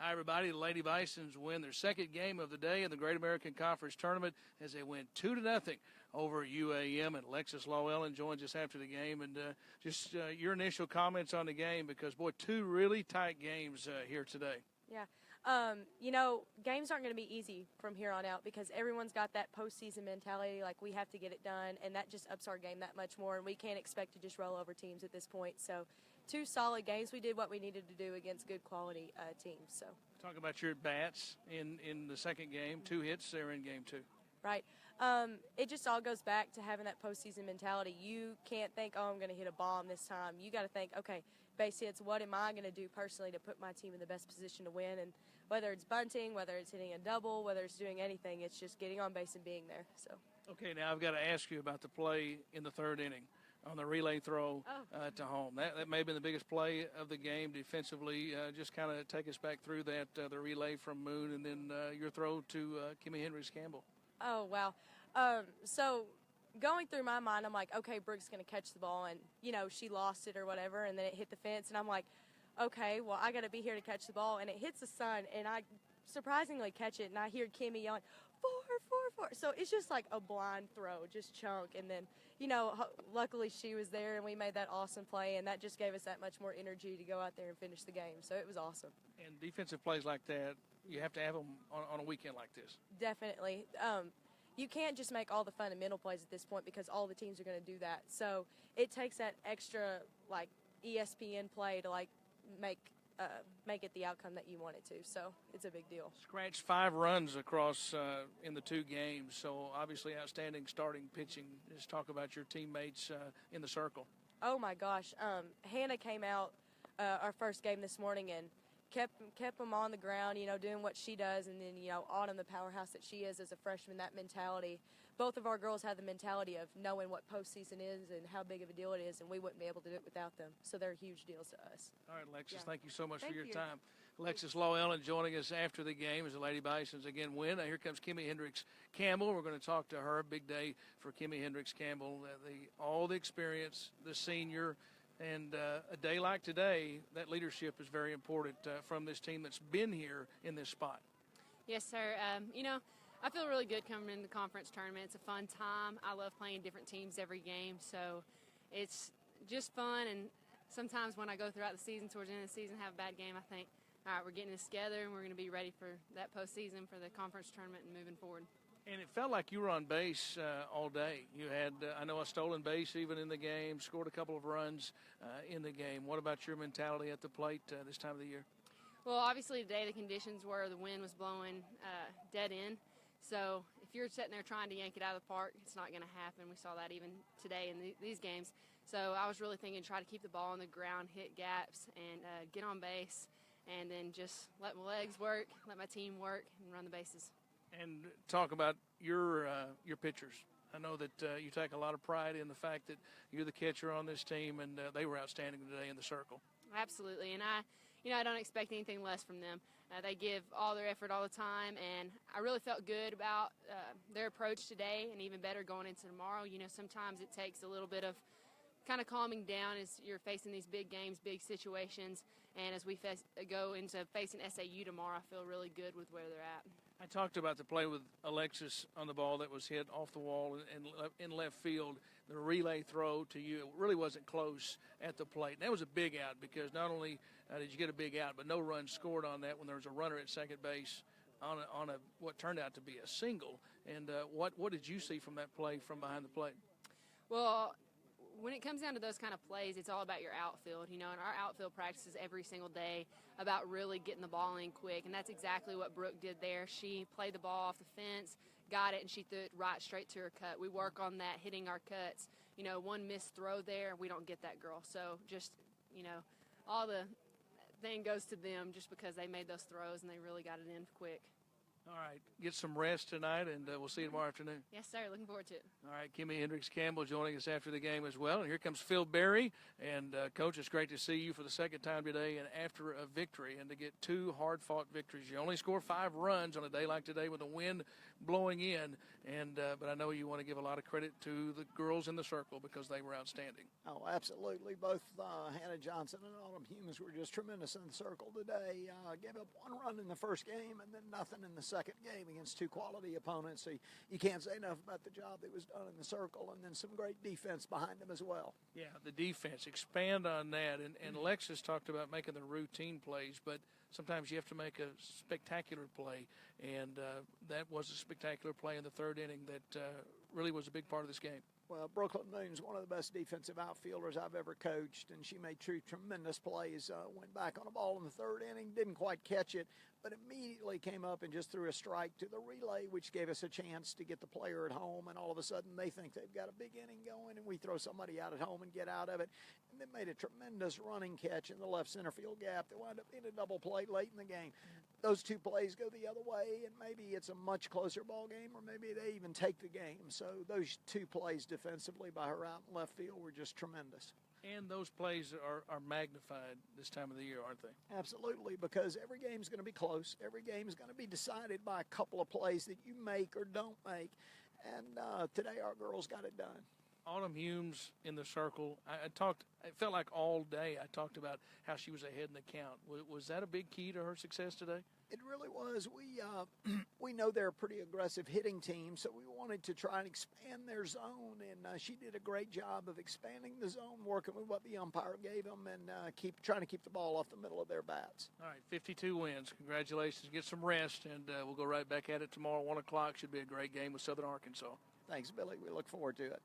Hi, everybody. The Lady Bisons win their second game of the day in the Great American Conference Tournament as they win 2-0 over UAM. And Alexis Llewellyn joins us after the game. And just your initial comments on the game because, boy, two really tight games here today. Yeah. Games aren't going to be easy from here on out because everyone's got that postseason mentality, like we have to get it done, and that just ups our game that much more, and we can't expect to just roll over teams at this point. So two solid games. We did what we needed to do against good quality teams. So talk about your at-bats in the second game. 2 hits there in game 2. Right. It just all goes back to having that postseason mentality. You can't think, oh, I'm going to hit a bomb this time. You got to think, okay, base hits, what am I going to do personally to put my team in the best position to win? And whether it's bunting, whether it's hitting a double, whether it's doing anything, it's just getting on base and being there. So. Okay, now I've got to ask you about the play in the third inning on the relay throw to home. That may have been the biggest play of the game defensively. Just kind of take us back through that, the relay from Moon and then your throw to Kimmy Hendricks-Campbell. Oh, wow. So going through my mind, I'm like, okay, Brooke's going to catch the ball, and, she lost it or whatever, and then it hit the fence, and I'm like, okay, well, I got to be here to catch the ball, and it hits the sun, and I surprisingly catch it, and I hear Kimmy yelling, 4, 4, 4. So it's just like a blind throw, just chunk, and then, luckily she was there, and we made that awesome play, and that just gave us that much more energy to go out there and finish the game, so it was awesome. And defensive plays like that, you have to have them on a weekend like this. Definitely. You can't just make all the fundamental plays at this point because all the teams are going to do that. So it takes that extra, ESPN play to, make it the outcome that you want it to. So it's a big deal. Scratched 5 runs across in the 2 games. So obviously outstanding starting pitching. Just talk about your teammates in the circle. Oh, my gosh. Hannah came out our first game this morning and kept them on the ground, doing what she does, and then, Autumn, the powerhouse that she is as a freshman, that mentality. Both of our girls have the mentality of knowing what postseason is and how big of a deal it is, and we wouldn't be able to do it without them. So they're huge deals to us. All right, Alexis, thank you so much for your time. Alexis Llewellyn joining us after the game as the Lady Bisons again win. Now here comes Kimmy Hendricks-Campbell. We're going to talk to her. Big day for Kimmy Hendricks-Campbell. All the experience, the senior. And a day like today, that leadership is very important from this team that's been here in this spot. Yes, sir. I feel really good coming in the conference tournament. It's a fun time. I love playing different teams every game, so it's just fun. And sometimes when I go throughout the season, towards the end of the season, have a bad game, I think, all right, we're getting this together, and we're going to be ready for that postseason, for the conference tournament, and moving forward. And it felt like you were on base all day. You had, I know, a stolen base even in the game, scored a couple of runs in the game. What about your mentality at the plate this time of the year? Well, obviously today the conditions were the wind was blowing dead in. So if you're sitting there trying to yank it out of the park, it's not going to happen. We saw that even today in these games. So I was really thinking try to keep the ball on the ground, hit gaps, and get on base, and then just let my legs work, let my team work, and run the bases. And talk about your pitchers. I know that you take a lot of pride in the fact that you're the catcher on this team, and they were outstanding today in the circle. Absolutely, and I don't expect anything less from them. They give all their effort all the time, and I really felt good about their approach today, and even better going into tomorrow. Sometimes it takes a little bit of kind of calming down as you're facing these big games, big situations, and as we go into facing SAU tomorrow, I feel really good with where they're at. I talked about the play with Alexis on the ball that was hit off the wall and in left field. The relay throw to you, it really wasn't close at the plate. And that was a big out because not only did you get a big out, but no run scored on that when there was a runner at second base on what turned out to be a single. And what did you see from that play from behind the plate? Well, when it comes down to those kind of plays, it's all about your outfield, and our outfield practices every single day about really getting the ball in quick, and that's exactly what Brooke did there. She played the ball off the fence, got it, and she threw it right straight to her cut. We work on that, hitting our cuts. One missed throw there, we don't get that girl. So just, all the thing goes to them just because they made those throws and they really got it in quick. All right, get some rest tonight, and we'll see you tomorrow afternoon. Yes, sir. Looking forward to it. All right, Kimmy Hendricks-Campbell joining us after the game as well. And here comes Phil Berry. And, Coach, it's great to see you for the second time today and after a victory and to get 2 hard-fought victories. You only score 5 runs on a day like today with the wind blowing in. But I know you want to give a lot of credit to the girls in the circle because they were outstanding. Oh, absolutely. Both Hannah Johnson and Autumn Humes were just tremendous in the circle today. Gave up 1 run in the first game and then nothing in the second game against 2 quality opponents. So you can't say enough about the job that was done in the circle, and then some great defense behind them as well. Yeah, the defense. Expand on that. And Alexis talked about making the routine plays, but sometimes you have to make a spectacular play. And that was a spectacular play in the third inning that really was a big part of this game. Well, Brooklyn Moon's one of the best defensive outfielders I've ever coached, and she made 2 tremendous plays. Went back on a ball in the third inning, didn't quite catch it, but immediately came up and just threw a strike to the relay, which gave us a chance to get the player at home, and all of a sudden they think they've got a big inning going, and we throw somebody out at home and get out of it. And then made a tremendous running catch in the left center field gap that wound up being a double play late in the game. Those 2 plays go the other way, and maybe it's a much closer ball game, or maybe they even take the game. So those 2 plays defensively by her out in left field were just tremendous. And those plays are magnified this time of the year, aren't they? Absolutely, because every game is going to be close. Every game is going to be decided by a couple of plays that you make or don't make. And today our girls got it done. Autumn Humes in the circle. It felt like all day I talked about how she was ahead in the count. Was that a big key to her success today? It really was. We know they're a pretty aggressive hitting team, so we wanted to try and expand their zone, and she did a great job of expanding the zone, working with what the umpire gave them, and trying to keep the ball off the middle of their bats. All right, 52 wins. Congratulations. Get some rest, and we'll go right back at it tomorrow, 1 o'clock. Should be a great game with Southern Arkansas. Thanks, Billy. We look forward to it.